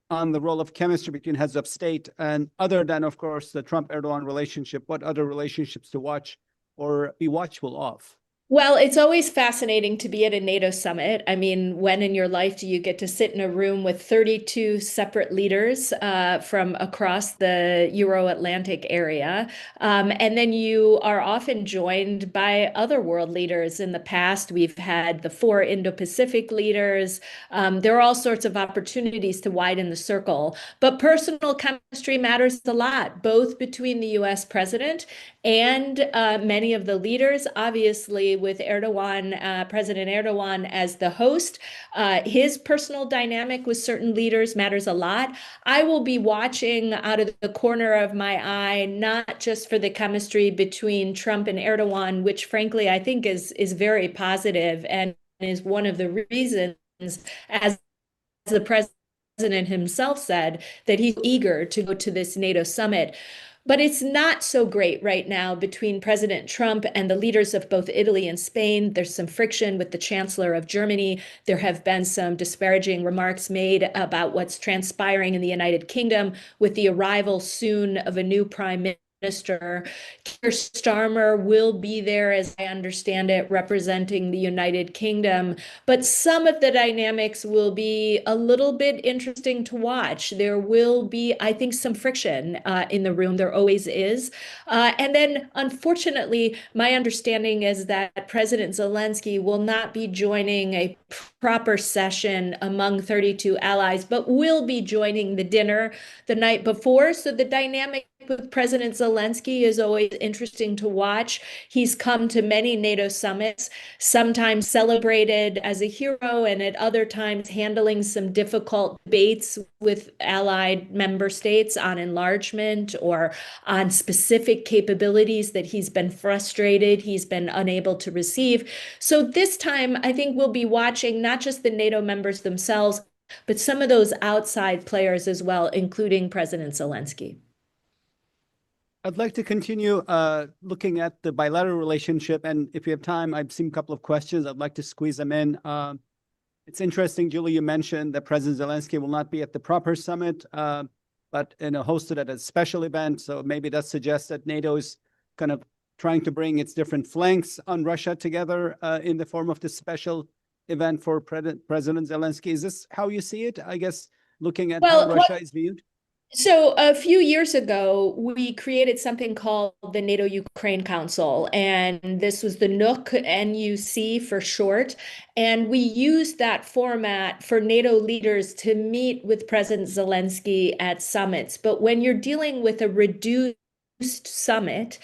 on the role of chemistry between heads of state, and other than, of course, the Trump-Erdogan relationship, what other relationships to watch or be watchful of? Well, it's always fascinating to be at a NATO summit. I mean, when in your life do you get to sit in a room with 32 separate leaders from across the Euro-Atlantic area? And then you are often joined by other world leaders. In the past, we've had the 4 Indo-Pacific leaders. There are all sorts of opportunities to widen the circle. But personal chemistry matters a lot, both between the U.S. president and many of the leaders. Obviously, with Erdogan, President Erdogan as the host, his personal dynamic with certain leaders matters a lot. I will be watching out of the corner of my eye, not just for the chemistry between Trump and Erdogan, which frankly I think is very positive and is one of the reasons, as the president himself said, that he's eager to go to this NATO summit. But it's not so great right now between President Trump and the leaders of both Italy and Spain. There's some friction with the Chancellor of Germany. There have been some disparaging remarks made about what's transpiring in the United Kingdom with the arrival soon of a new prime minister. Keir Starmer will be there, as I understand it, representing the United Kingdom. But some of the dynamics will be a little bit interesting to watch. There will be, I think, some friction in the room. There always is. And then, unfortunately, my understanding is that President Zelensky will not be joining a proper session among 32 allies, but will be joining the dinner the night before. So the dynamic with President Zelensky is always interesting to watch. He's come to many NATO summits, sometimes celebrated as a hero, and at other times handling some difficult debates with allied member states on enlargement or on specific capabilities that he's been frustrated, he's been unable to receive. So this time, I think we'll be watching not just the NATO members themselves, but some of those outside players as well, including President Zelensky. I'd like to continue looking at the bilateral relationship. And if you have time, I've seen a couple of questions. I'd like to squeeze them in. It's interesting, Julie, you mentioned that President Zelensky will not be at the proper summit, but hosted at a special event. So maybe that suggests that NATO is kind of trying to bring its different flanks on Russia together in the form of this special event for President Zelensky. Is this how you see it? I guess looking at how Russia is viewed? So a few years ago, we created something called the NATO-Ukraine Council, and this was the NUC, N-U-C for short. And we used that format for NATO leaders to meet with President Zelensky at summits. But when you're dealing with a reduced summit,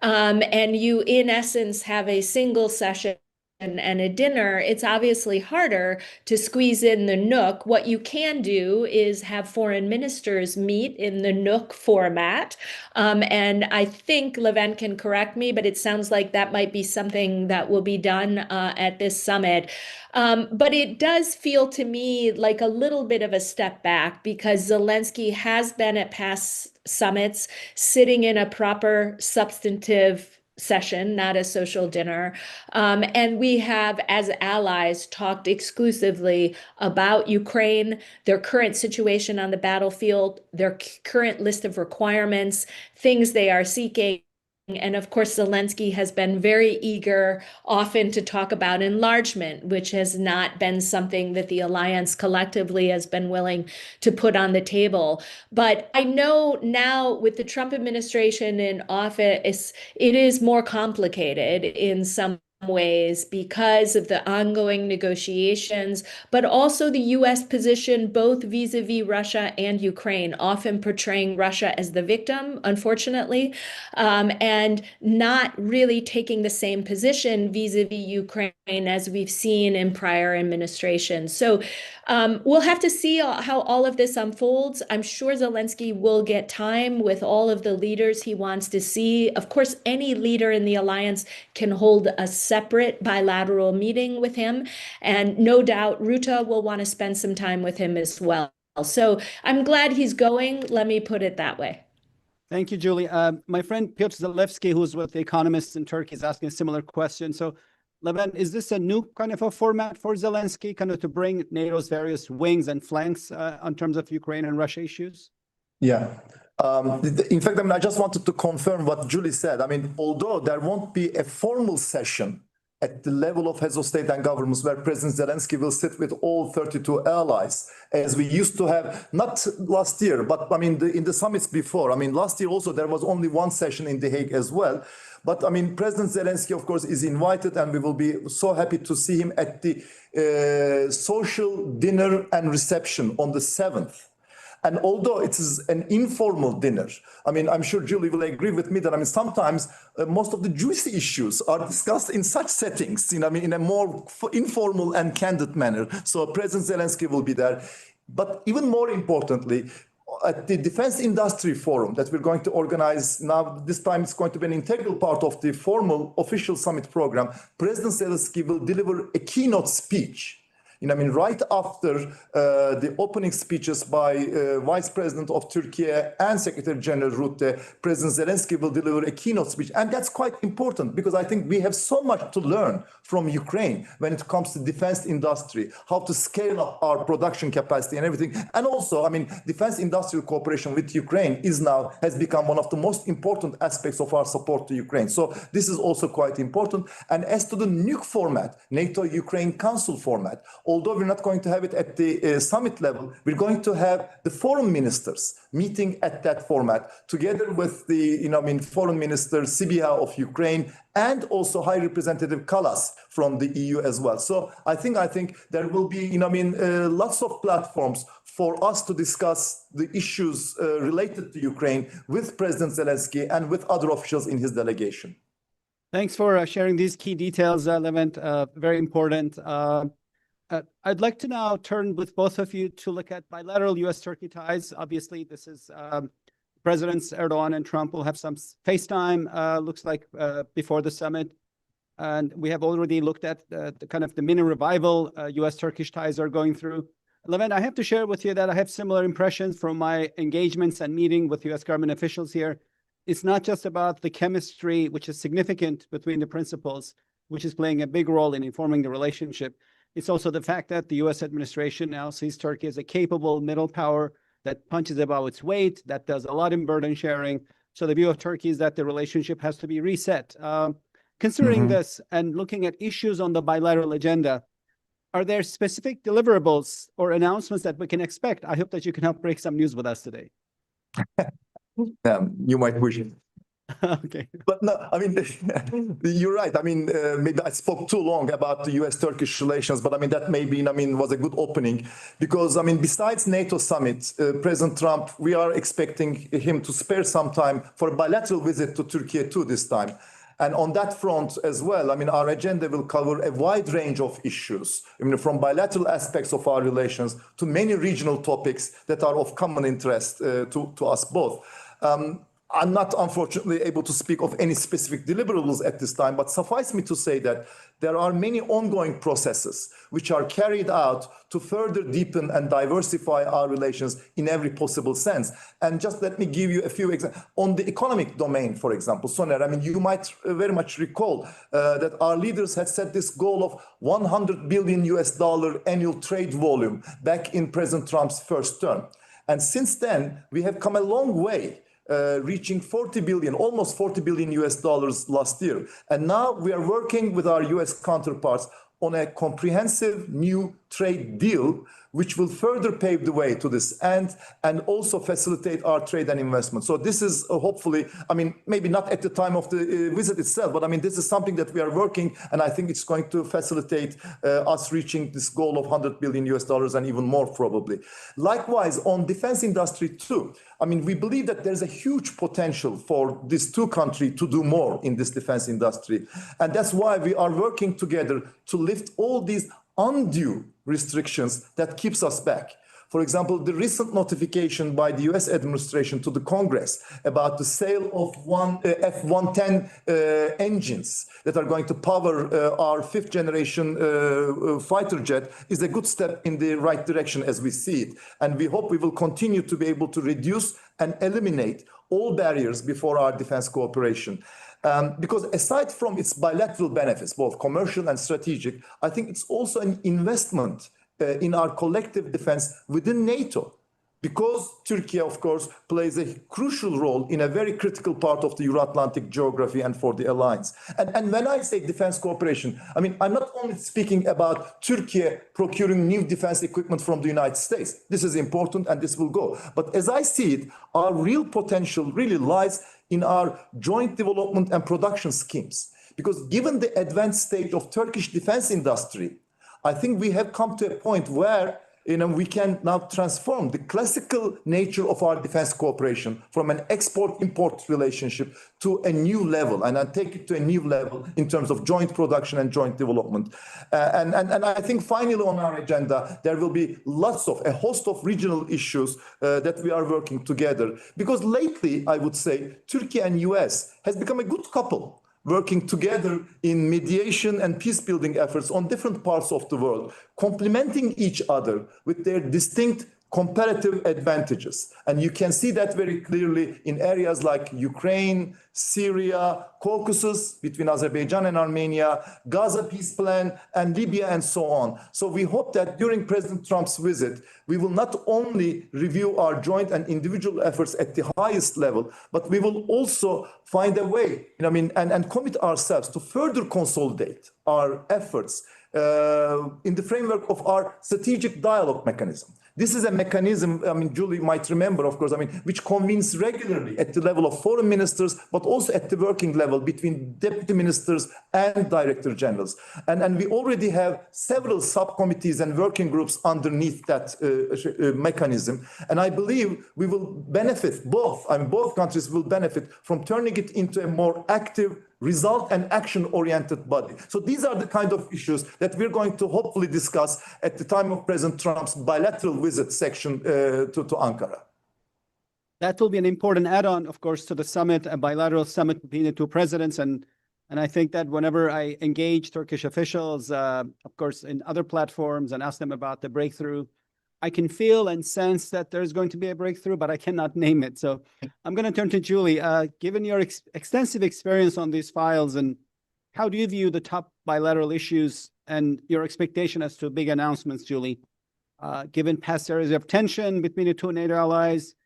and you, in essence, have a single session and a dinner, it's obviously harder to squeeze in the Nook. What you can do is have foreign ministers meet in the Nook format. And I think Levent can correct me, but it sounds like that might be something that will be done at this summit. But it does feel to me like a little bit of a step back because Zelensky has been at past summits sitting in a proper substantive session, not a social dinner. And we have, as allies, talked exclusively about Ukraine, their current situation on the battlefield, their current list of requirements, things they are seeking. And of course, Zelensky has been very eager often to talk about enlargement, which has not been something that the alliance collectively has been willing to put on the table. But I know now with the Trump administration in office, it is more complicated in some ways because of the ongoing negotiations, but also the U.S. position both vis-a-vis Russia and Ukraine, often portraying Russia as the victim, unfortunately, and not really taking the same position vis-a-vis Ukraine as we've seen in prior administrations. So we'll have to see how all of this unfolds. I'm sure Zelensky will get time with all of the leaders he wants to see. Of course, any leader in the alliance can hold a separate bilateral meeting with him. And no doubt Ruta will want to spend some time with him as well. So I'm glad he's going. Let me put it that way. Thank you, Julie. My friend Piotr Zalewski, who's with the economists in Turkey, is asking a similar question. So, Levent, is this a new kind of a format for Zelensky, kind of to bring NATO's various wings and flanks in terms of Ukraine and Russia issues? Yeah. In fact, I just wanted to confirm what Julie said. Although there won't be a formal session at the level of heads of state and governments where President Zelensky will sit with all 32 allies, as we used to have, not last year, but in the summits before. Last year also there was only one session in The Hague as well. But President Zelensky, of course, is invited, and we will be so happy to see him at the social dinner and reception on the 7th. And although it is an informal dinner, I'm sure Julie will agree with me that sometimes most of the juicy issues are discussed in such settings, in a more informal and candid manner. So President Zelensky will be there. But even more importantly, at the Defense Industry Forum that we're going to organize now, this time it's going to be an integral part of the formal official summit program, President Zelensky will deliver a keynote speech. Right after the opening speeches by Vice President of Turkey and Secretary General Rutte, President Zelensky will deliver a keynote speech. And that's quite important because I think we have so much to learn from Ukraine when it comes to defense industry, how to scale up our production capacity and everything. And also, defense industrial cooperation with Ukraine has become one of the most important aspects of our support to Ukraine. So this is also quite important. And as to the nuke format, NATO-Ukraine Council format, although we're not going to have it at the summit level, we're going to have the foreign ministers meeting at that format, together with the foreign minister Sybiha of Ukraine and also High Representative Kallas from the EU as well. So I think there will be lots of platforms for us to discuss the issues related to Ukraine with President Zelensky and with other officials in his delegation. Thanks for sharing these key details, Levent. Very important. I'd like to now turn with both of you to look at bilateral U.S.-Turkey ties. Obviously, this is Presidents Erdogan and Trump will have some FaceTime, looks like, before the summit. And we have already looked at the kind of the mini revival U.S.-Turkish ties are going through. Levent, I have to share with you that I have similar impressions from my engagements and meeting with U.S. government officials here. It's not just about the chemistry, which is significant between the principals, which is playing a big role in informing the relationship. It's also the fact that the U.S. administration now sees Turkey as a capable middle power that punches above its weight, that does a lot in burden sharing. So the view of Turkey is that the relationship has to be reset. Considering this and looking at issues on the bilateral agenda, are there specific deliverables or announcements that we can expect? I hope that you can help break some news with us today. You might wish it. Okay. But no, you're right. Maybe I spoke too long about the U.S.-Turkish relations, but that maybe, was a good opening because, besides NATO summit, President Trump, we are expecting him to spare some time for a bilateral visit to Turkey too this time. And on that front as well, I mean, our agenda will cover a wide range of issues, I mean, from bilateral aspects of our relations to many regional topics that are of common interest to us both. I'm not, unfortunately, able to speak of any specific deliverables at this time, but suffice me to say that there are many ongoing processes which are carried out to further deepen and diversify our relations in every possible sense. And just let me give you a few examples. On the economic domain, for example, Soner, I mean, you might very much recall that our leaders had set this goal of $100 billion annual trade volume back in President Trump's first term. And since then, we have come a long way, reaching 40 billion, almost 40 billion US dollars last year. And now we are working with our US counterparts on a comprehensive new trade deal, which will further pave the way to this end and also facilitate our trade and investment. So this is hopefully, I mean, maybe not at the time of the visit itself, but I mean, this is something that we are working, and I think it's going to facilitate us reaching this goal of 100 billion US dollars and even more probably. Likewise, on defense industry too, I mean, we believe that there's a huge potential for these two countries to do more in this defense industry. And that's why we are working together to lift all these undue restrictions that keeps us back. For example, the recent notification by the US administration to the Congress about the sale of F-110 engines that are going to power our fifth generation fighter jet is a good step in the right direction as we see it. And we hope we will continue to be able to reduce and eliminate all barriers before our defense cooperation. Because aside from its bilateral benefits, both commercial and strategic, I think it's also an investment in our collective defense within NATO. Because Turkey, of course, plays a crucial role in a very critical part of the Euro-Atlantic geography and for the alliance. And when I say defense cooperation, I mean, I'm not only speaking about Turkey procuring new defense equipment from the United States. This is important and this will go. But as I see it, our real potential really lies in our joint development and production schemes. Because given the advanced stage of Turkish defense industry, I think we have come to a point where we can now transform the classical nature of our defense cooperation from an export-import relationship to a new level, and I take it to a new level in terms of joint production and joint development. And I think finally on our agenda, there will be a host of regional issues that we are working together. Because lately, I would say, Turkey and US has become a good couple, working together in mediation and peace-building efforts on different parts of the world, complementing each other with their distinct comparative advantages. And you can see that very clearly in areas like Ukraine, Syria, Caucasus, between Azerbaijan and Armenia, Gaza peace plan, and Libya, and so on. So we hope that during President Trump's visit, we will not only review our joint and individual efforts at the highest level, but we will also find a way, and commit ourselves to further consolidate our efforts in the framework of our strategic dialogue mechanism. This is a mechanism, Julie might remember, of course, which convenes regularly at the level of foreign ministers, but also at the working level between deputy ministers and director generals. And we already have several subcommittees and working groups underneath that mechanism. And I believe we will benefit both countries will benefit from turning it into a more active, result and action-oriented body. So these are the kind of issues that we're going to hopefully discuss at the time of President Trump's bilateral visit section to Ankara. That will be an important add-on, of course, to the summit, a bilateral summit between the two presidents. And I think that whenever I engage Turkish officials, of course, in other platforms and ask them about the breakthrough, I can feel and sense that there's going to be a breakthrough, but I cannot name it. So I'm going to turn to Julie. Given your extensive experience on these files, and how do you view the top bilateral issues and your expectation as to big announcements, Julie? Given past areas of tension between the two NATO allies,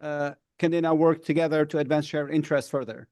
can they now work together to advance shared interests further?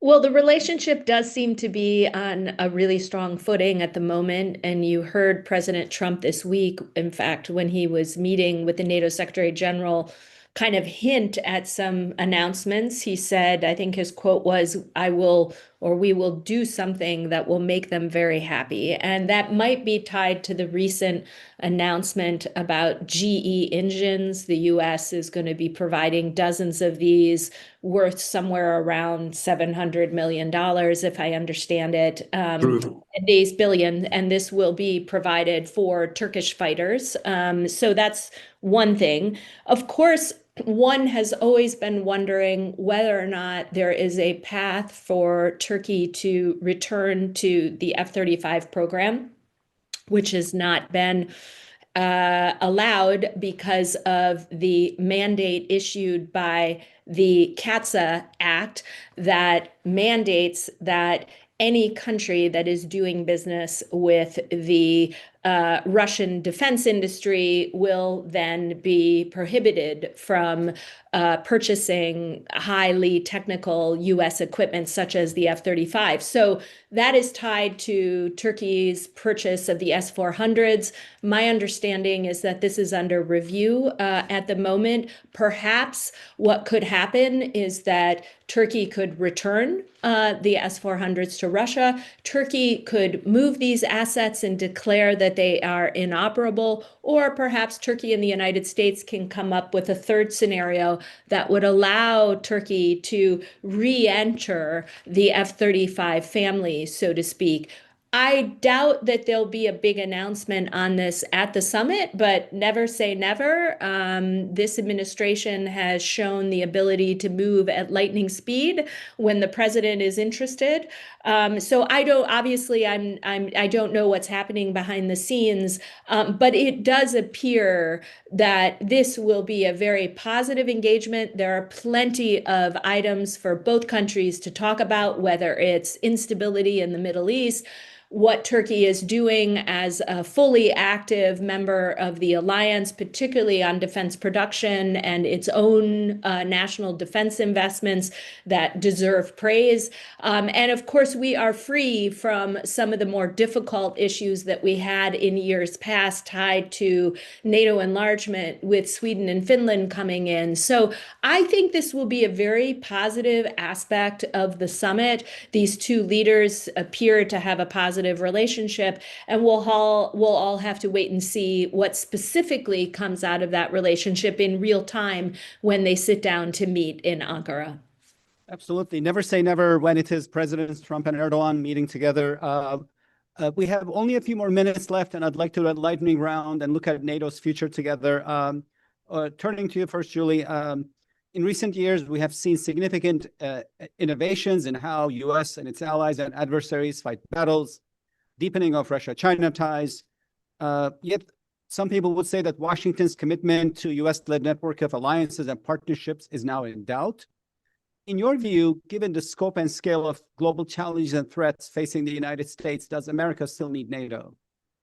Well, the relationship does seem to be on a really strong footing at the moment. And you heard President Trump this week, in fact, when he was meeting with the NATO Secretary General, kind of hint at some announcements. He said, I think his quote was, I will, or we will do something that will make them very happy. And that might be tied to the recent announcement about GE engines. The US is going to be providing dozens of these worth somewhere around $700 million, if I understand it. True. These billion, and this will be provided for Turkish fighters. So that's one thing. Of course, one has always been wondering whether or not there is a path for Turkey to return to the F-35 program, which has not been allowed because of the mandate issued by the CATSA Act that mandates that any country that is doing business with the Russian defense industry will then be prohibited from purchasing highly technical U.S. equipment such as the F-35. So that is tied to Turkey's purchase of the S-400s. My understanding is that this is under review at the moment. Perhaps what could happen is that Turkey could return the S-400s to Russia. Turkey could move these assets and declare that they are inoperable, or perhaps Turkey and the United States can come up with a third scenario that would allow Turkey to re-enter the F-35 family, so to speak. I doubt that there'll be a big announcement on this at the summit, but never say never. This administration has shown the ability to move at lightning speed when the president is interested. So I don't, obviously, I don't know what's happening behind the scenes, but it does appear that this will be a very positive engagement. There are plenty of items for both countries to talk about, whether it's instability in the Middle East, what Turkey is doing as a fully active member of the alliance, particularly on defense production and its own national defense investments that deserve praise. And of course, we are free from some of the more difficult issues that we had in years past tied to NATO enlargement with Sweden and Finland coming in. So I think this will be a very positive aspect of the summit. These two leaders appear to have a positive relationship, and we'll all have to wait and see what specifically comes out of that relationship in real time when they sit down to meet in Ankara. Absolutely. Never say never when it is Presidents Trump and Erdogan meeting together. We have only a few more minutes left, and I'd like to do a lightning round and look at NATO's future together. Turning to you first, Julie. In recent years, we have seen significant innovations in how U.S. and its allies and adversaries fight battles, deepening of Russia-China ties. Yet some people would say that Washington's commitment to U.S.-led network of alliances and partnerships is now in doubt. In your view, given the scope and scale of global challenges and threats facing the United States, does America still need NATO?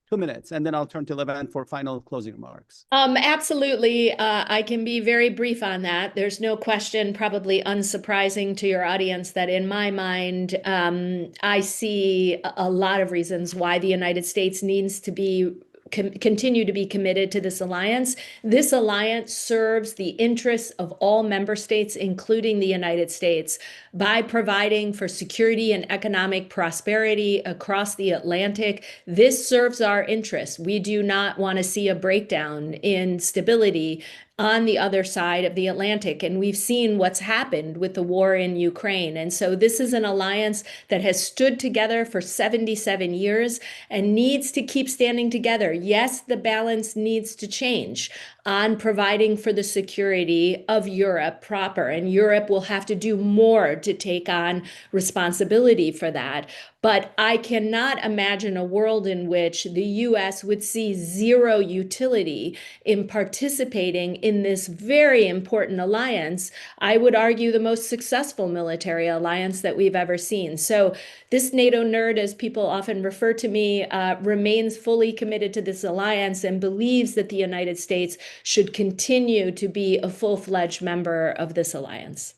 2 minutes, and then I'll turn to Levent for final closing remarks. Absolutely. I can be very brief on that. There's no question, probably unsurprising to your audience, that in my mind, I see a lot of reasons why the United States needs to be continue to be committed to this alliance. This alliance serves the interests of all member states, including the United States, by providing for security and economic prosperity across the Atlantic. This serves our interests. We do not want to see a breakdown in stability on the other side of the Atlantic. And we've seen what's happened with the war in Ukraine. And so this is an alliance that has stood together for 77 years and needs to keep standing together. Yes, the balance needs to change on providing for the security of Europe proper. And Europe will have to do more to take on responsibility for that. But I cannot imagine a world in which the U.S. would see zero utility in participating in this very important alliance. I would argue the most successful military alliance that we've ever seen. So this NATO nerd, as people often refer to me, remains fully committed to this alliance and believes that the United States should continue to be a full-fledged member of this alliance.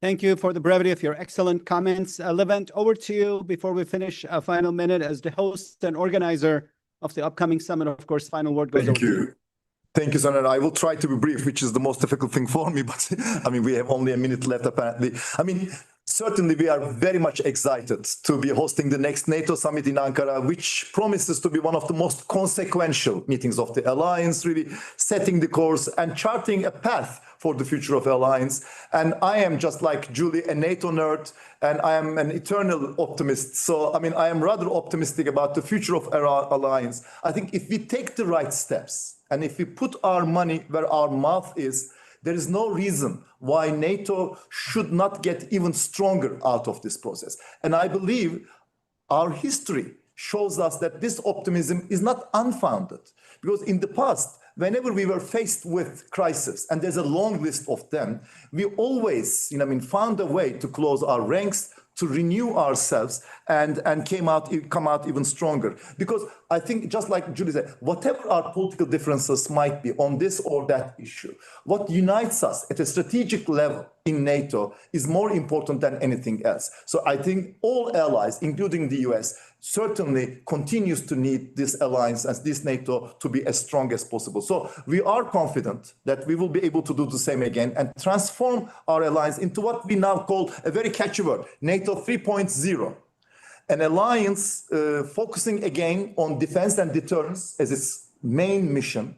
Thank you for the brevity of your excellent comments. Levent, over to you before we finish a final minute as the host and organizer of the upcoming summit. Of course, final word goes over to you. Thank you, Soner. I will try to be brief, which is the most difficult thing for me, but I mean, we have only a minute left, apparently. I mean, certainly we are very much excited to be hosting the next NATO summit in Ankara, which promises to be one of the most consequential meetings of the alliance, really setting the course and charting a path for the future of the alliance. And I am, just like Julie, a NATO nerd, and I am an eternal optimist. So, I mean, I am rather optimistic about the future of our alliance. I think if we take the right steps, and if we put our money where our mouth is, there is no reason why NATO should not get even stronger out of this process. And I believe our history shows us that this optimism is not unfounded. Because in the past, whenever we were faced with crisis, and there's a long list of them, we always, found a way to close our ranks, to renew ourselves, and come out even stronger. Because I think, just like Julie said, whatever our political differences might be on this or that issue, what unites us at a strategic level in NATO is more important than anything else. So I think all allies, including the US, certainly continues to need this alliance and this NATO to be as strong as possible. So we are confident that we will be able to do the same again and transform our alliance into what we now call a very catchy word, NATO 3.0. An alliance focusing again on defense and deterrence as its main mission.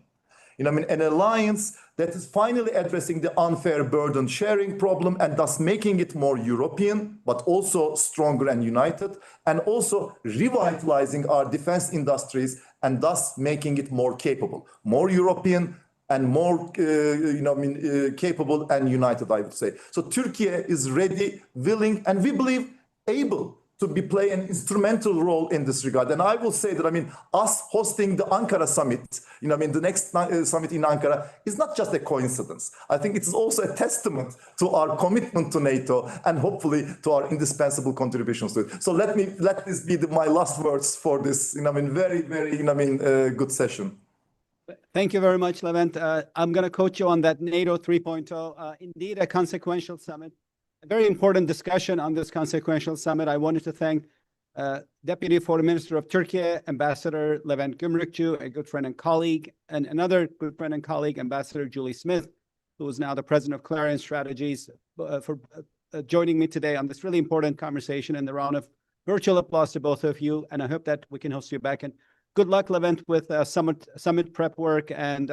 An alliance that is finally addressing the unfair burden sharing problem and thus making it more European, but also stronger and united, and also revitalizing our defense industries and thus making it more capable, more European and more capable and united, I would say. So Turkey is ready, willing, and we believe able to play an instrumental role in this regard. And I will say that, us hosting the Ankara summit, the next summit in Ankara is not just a coincidence. I think it is also a testament to our commitment to NATO and hopefully to our indispensable contributions to it. So let this be my last words for this, very, very, good session. Thank you very much, Levent. I'm going to coach you on that NATO 3.0. Indeed, a consequential summit. A very important discussion on this consequential summit. I wanted to thank Deputy Foreign Minister of Turkey, Ambassador Levent Gümrükçü, a good friend and colleague, and another good friend and colleague, Ambassador Julie Smith, who is now the President of Clarion Strategies, for joining me today on this really important conversation. And the round of virtual applause to both of you. And I hope that we can host you back. And good luck, Levent, with summit prep work and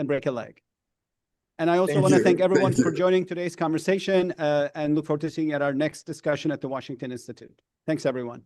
break a leg. And I also want to thank everyone for joining today's conversation and look forward to seeing you at our next discussion at the Washington Institute. Thanks, everyone.